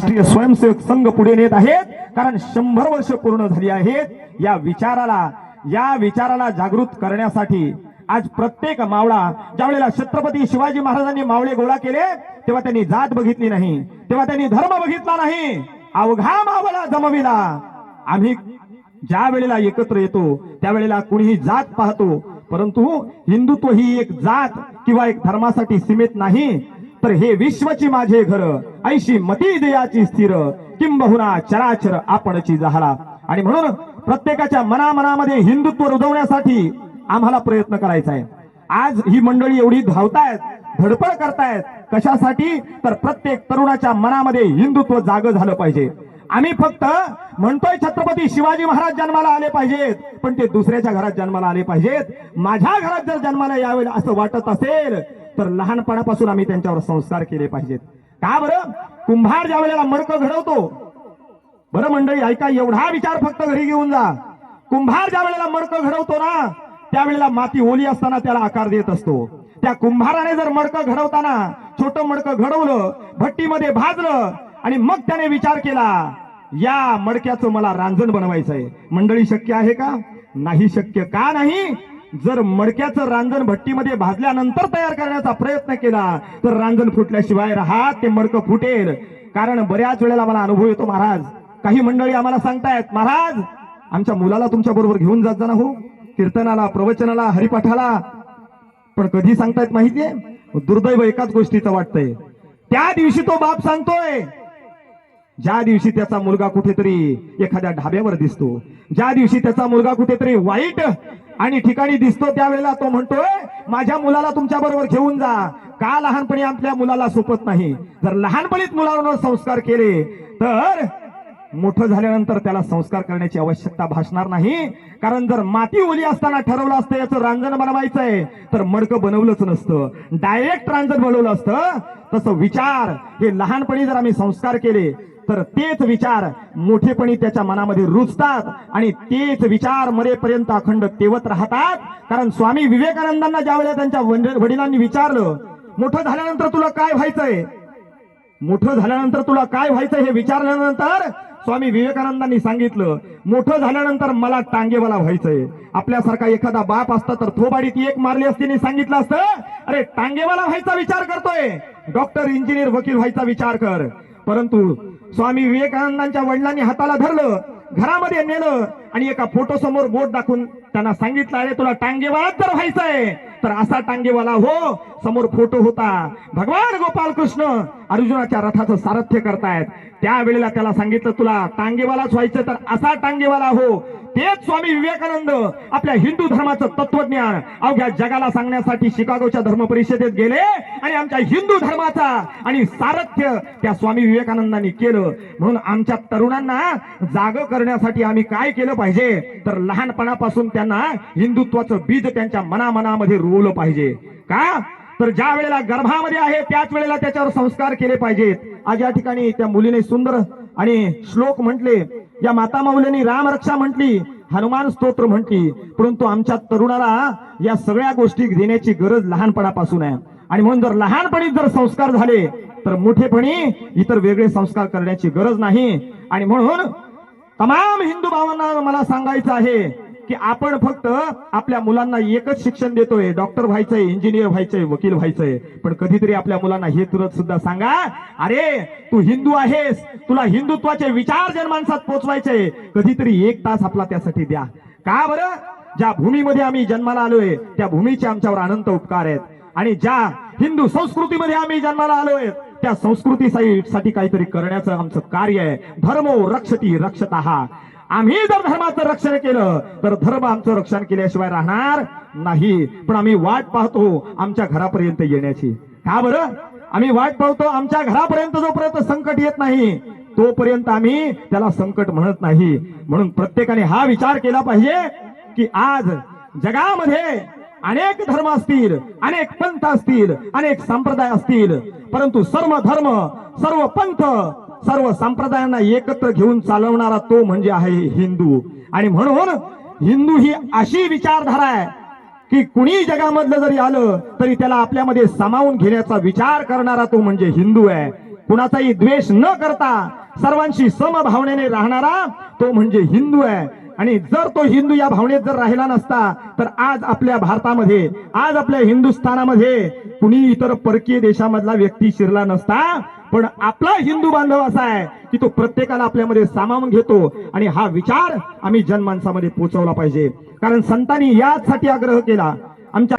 राष्ट्रीय स्वयंसेवक संघ पुढे नेत आहेत, कारण 100 वर्ष पूर्ण झाली आहेत या विचाराला जागृत करण्यासाठी। आज प्रत्येक मावळा, ज्या वेळेला छत्रपती शिवाजी महाराजांनी मावळे गोळा केले तेव्हा त्यांनी जात बघितली नाही, तेव्हा त्यांनी धर्म बघितला नाही, अवघा मावळा जमविला। आम्ही ज्या वेळेला एकत्र येतो त्यावेळेला कुणीही जात पाहतो, परंतु हिंदुत्व ही एक जात किंवा एक धर्मासाठी सीमित नाही, तर हे विश्वची माझे घर, ऐशी मती दयाची स्थिर, किंबहुना चराचर आपणची जहाला। आणि म्हणून प्रत्येकाच्या मनामध्ये हिंदुत्व रुजवण्यासाठी आम्हाला प्रयत्न करायचा आहे। आज ही मंडळी एवढी धावतायत, धडपड करतायत, कशासाठी? तर प्रत्येक तरुणाच्या मनामध्ये हिंदुत्व जाग झालं पाहिजे। आम्ही फक्त म्हणतोय छत्रपती शिवाजी महाराज जन्माला आले पाहिजेत, पण ते दुसऱ्याच्या घरात जन्माला आले पाहिजेत। माझ्या घरात जर जन्माला यावे असं वाटत असेल तर लहानपणापासून आम्ही त्यांच्यावर संस्कार केले पाहिजेत। का बरं? कुंभार ज्या वेळेला मडकं घडवतो, बरं मंडळी ऐका, एवढा विचार फक्त घरी घेऊन जा। कुंभार ज्या वेळेला मडकं घडवतो ना, त्यावेळेला माती ओली असताना त्याला आकार देत असतो। त्या कुंभाराने जर मडकं घडवताना छोटं मडकं घडवलं, भट्टीमध्ये भाजलं आणि मग त्याने विचार केला या मडक्याचं मला रांजण बनवायचंय, मंडळी शक्य आहे का? नाही शक्य। का नाही? जर मडक्याचं रांजण भट्टीमध्ये भाजल्यानंतर तयार करण्याचा प्रयत्न केला तर रांजण फुटल्याशिवाय राहत ते मडकं फुटेल। कारण बऱ्याच वेळेला मला अनुभव येतो महाराज, काही मंडळी आम्हाला सांगतायत, महाराज आमच्या मुलाला तुमच्या बरोबर घेऊन जात जा ना हो, कीर्तनाला, प्रवचनाला, हरिपाठाला, पण कधी सांगतायत माहितीये? दुर्दैव एकाच गोष्टीचं वाटतंय, त्या दिवशी तो बाप सांगतोय ज्या दिवशी त्याचा मुलगा कुठेतरी एखाद्या ढाब्यावर दिसतो, ज्या दिवशी त्याचा मुलगा कुठेतरी वाईट आणि ठिकाणी दिसतो, त्यावेळेला तो म्हणतोय माझ्या मुलाला तुमच्या बरोबर घेऊन जा। का? लहानपणी आपल्या मुलाला सोपत नाही। जर लहानपणीच मुलावर संस्कार केले तर मोठं झाल्यानंतर त्याला संस्कार करण्याची आवश्यकता भासणार नाही। कारण जर माती ओली असताना ठरवलं असतं याचं रांजण बनवायचंय तर मडकं बनवलंच नसतं, डायरेक्ट रांजण बनवलं असतं। तसं विचार हे लहानपणी जर आम्ही संस्कार केले तर तेच विचार मोठेपणी त्याच्या मनामध्ये रुजतात आणि तेच विचार मरेपर्यंत अखंड तेवत राहतात। कारण स्वामी विवेकानंदांना ज्यावेळेला त्यांच्या वडिलांनी विचारलं मोठं झाल्यानंतर तुला काय व्हायचंय, मोठं झाल्यानंतर तुला काय व्हायचंय हे विचारल्यानंतर स्वामी विवेकानंदांनी सांगितलं मोठं झाल्यानंतर मला टांगेवाला व्हायचंय। आपल्यासारखा एखादा बाप असता तर थोबाडीत एक मारली असती, सांगितलं असतं अरे टांगेवाला व्हायचा विचार करतोय, डॉक्टर, इंजिनियर, वकील व्हायचा विचार कर। परंतु स्वामी विवेकानंदांच्या वडिलांनी हाताला धरलं, घरामध्ये नेलं आणि एका फोटो समोर बोट दाखवून त्यांना सांगितलं अरे तुला टांगेवालाच जर व्हायचंय तर असा टांगेवाला हो। समोर फोटो होता, भगवान गोपाल कृष्ण अर्जुनाच्या रथाचं सारथ्य करतायत, त्यावेळेला त्याला सांगितलं तुला टांगेवालाच व्हायचं तर असा टांगेवाला हो। तेच स्वामी विवेकानंद आपल्या हिंदू धर्माचं तत्वज्ञान अवघ्या जगाला सांगण्यासाठी शिकागोच्या धर्म परिषदेत गेले आणि आमच्या हिंदू धर्माचा आणि सारथ्य त्या स्वामी विवेकानंदांनी केलं। म्हणून आमच्या तरुणांना जाग करण्यासाठी आम्ही काय केलं पाहिजे तर लहानपणापासून त्यांना हिंदुत्वाचं बीज त्यांच्या मनामध्ये रोवलं पाहिजे। का? तर ज्या वेळेला गर्भामध्ये आहे त्याच वेळेला त्याच्यावर संस्कार केले पाहिजेत। आज या ठिकाणी त्या मुलीने सुंदर आणि श्लोक म्हटले, या माता माऊलींनी रामरक्षा म्हटली, हनुमान स्तोत्र म्हटली, परंतु आमच्या तरुणाला या सगळ्या गोष्टी देण्याची गरज लहानपणापासून आहे। आणि म्हणून जर लहानपणी जर संस्कार झाले तर मोठेपणी इतर वेगळे संस्कार करण्याची गरज नाही। आणि म्हणून तमाम हिंदू भावांना मला सांगायचं आहे की आपण फक्त आपल्या मुलांना एकच शिक्षण देतोय, डॉक्टर व्हायचंय, इंजिनियर व्हायचंय, वकील व्हायचंय, पण कधीतरी आपल्या मुलांना हे तुरंत सुद्धा सांगा अरे तू हिंदू आहेस, तुला हिंदुत्वाचे विचार जनमानसात पोहोचवायचे, कधीतरी 1 तास आपला त्यासाठी द्या। का बरं? ज्या भूमीमध्ये आम्ही जन्माला आलोय त्या भूमीचे आमच्यावर अनंत उपकार आहेत आणि ज्या हिंदू संस्कृतीमध्ये आम्ही जन्माला आलोय त्या संस्कृतीसाठी काहीतरी करण्याचं आमचं कार्य आहे। धर्मो रक्षती रक्षतः, आम्ही जर धर्माचं रक्षण केलं तर धर्म आमचं रक्षण केल्याशिवाय राहणार नाही। पण आम्ही वाट पाहतो आमच्या घरापर्यंत येण्याची। का बरं? आम्ही वाट पाहतो आमच्या घरापर्यंत जोपर्यंत संकट येत नाही तोपर्यंत आम्ही त्याला संकट म्हणत नाही। म्हणून प्रत्येकाने हा विचार केला पाहिजे की आज जगामध्ये अनेक धर्म असतील, अनेक पंथ असतील, अनेक संप्रदाय असतील, परंतु सर्व धर्म, सर्व पंथ, सर्व संप्रदायांना एकत्र घेऊन चालवणारा तो म्हणजे आहे हिंदू। आणि म्हणून हिंदू ही अशी विचारधारा आहे की कुणी जगामधलं जरी आलं तरी त्याला आपल्यामध्ये सामावून घेण्याचा विचार करणारा तो म्हणजे हिंदू आहे। कुणाचाही द्वेष न करता सर्वांशी समभावनेने राहणारा तो म्हणजे हिंदू आहे। आणि जर तो हिंदू या भावनेत जर राहिला नसता तर आज आपल्या भारतामध्ये, आज आपल्या हिंदुस्थानामध्ये कुणी इतर परकीय देशामधला व्यक्ती शिरला नसता। पण आपला हिंदू बांधव असा आहे की तो प्रत्येकाला आपल्यामध्ये सामावून घेतो आणि हा विचार आम्ही जनमानसामध्ये पोहोचवला पाहिजे। कारण संतांनी याचसाठी आग्रह केला, आमच्या